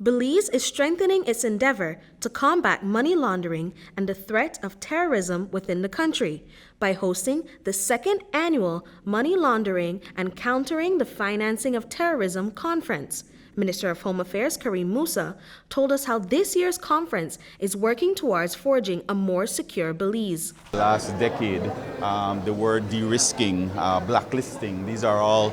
Belize is strengthening its endeavor to combat money laundering and the threat of terrorism within the country by hosting the second annual Money Laundering and Countering the Financing of Terrorism Conference. Minister of Home Affairs Kareem Musa told us how this year's conference is working towards forging a more secure Belize. Last decade, the word de-risking, blacklisting, these are all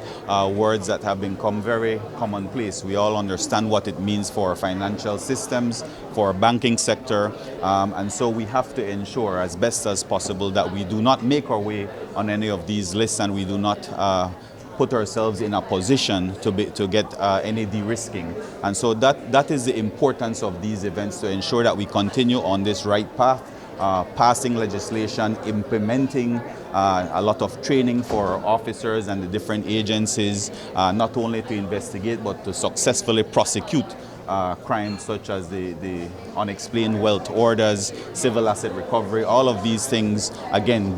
words that have become very commonplace. We all understand what it means for financial systems, for banking sector, and so we have to ensure as best as possible that we do not make our way on any of these lists and we do not put ourselves in a position to get any de-risking. And so that is the importance of these events, to ensure that we continue on this right path, passing legislation, implementing a lot of training for officers and the different agencies, not only to investigate but to successfully prosecute crimes such as the unexplained wealth orders, civil asset recovery, all of these things, again,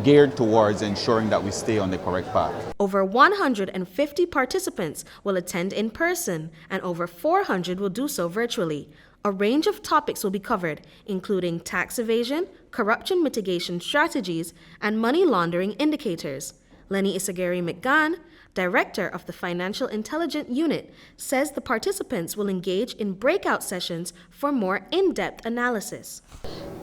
geared towards ensuring that we stay on the correct path. Over 150 participants will attend in person and over 400 will do so virtually. A range of topics will be covered, including tax evasion, corruption mitigation strategies, and money laundering indicators. Lenny Isagari McGann, Director of the Financial Intelligence Unit, says the participants will engage in breakout sessions for more in-depth analysis.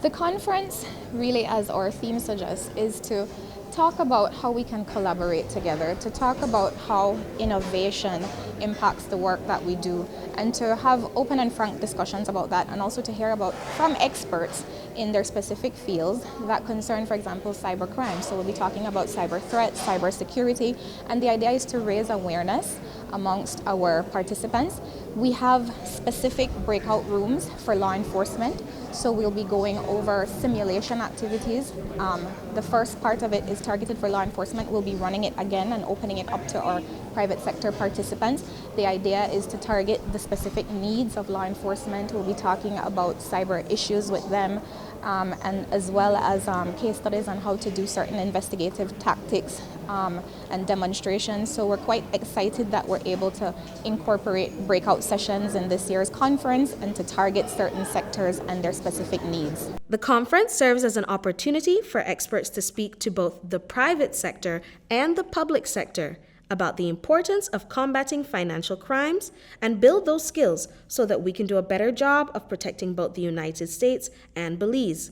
The conference, really, as our theme suggests, is to talk about how we can collaborate together, to talk about how innovation impacts the work that we do, and to have open and frank discussions about that, and also to hear about from experts in their specific fields that concern, for example, cybercrime. So we'll be talking about cyber threats, cyber security, and the idea is to raise awareness amongst our participants. We have specific breakout rooms for law enforcement, so we'll be going over simulation activities. The first part of it is targeted for law enforcement. We'll be running it again and opening it up to our private sector participants. The idea is to target the specific needs of law enforcement. We'll be talking about cyber issues with them, and as well as case studies on how to do certain investigative tactics and demonstrations. So we're quite excited that we're able to incorporate breakout sessions in this year's conference and to target certain sectors and their specific needs. The conference serves as an opportunity for experts to speak to both the private sector and the public sector about the importance of combating financial crimes and build those skills so that we can do a better job of protecting both the United States and Belize.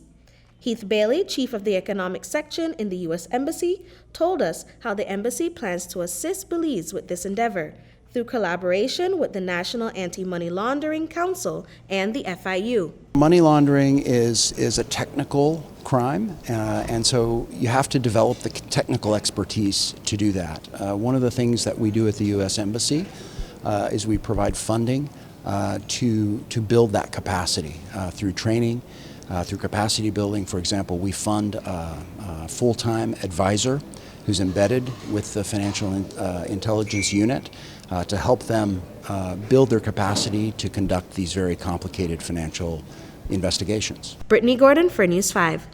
Heath Bailey, Chief of the Economic Section in the U.S. Embassy, told us how the embassy plans to assist Belize with this endeavor through collaboration with the National Anti-Money Laundering Council and the FIU. Money laundering is a technical crime, and so you have to develop the technical expertise to do that. One of the things that we do at the U.S. Embassy is we provide funding to build that capacity through training, through capacity building. For example, we fund a full-time advisor who's embedded with the Financial Intelligence Unit to help them build their capacity to conduct these very complicated financial investigations. Britney Gordon for News 5.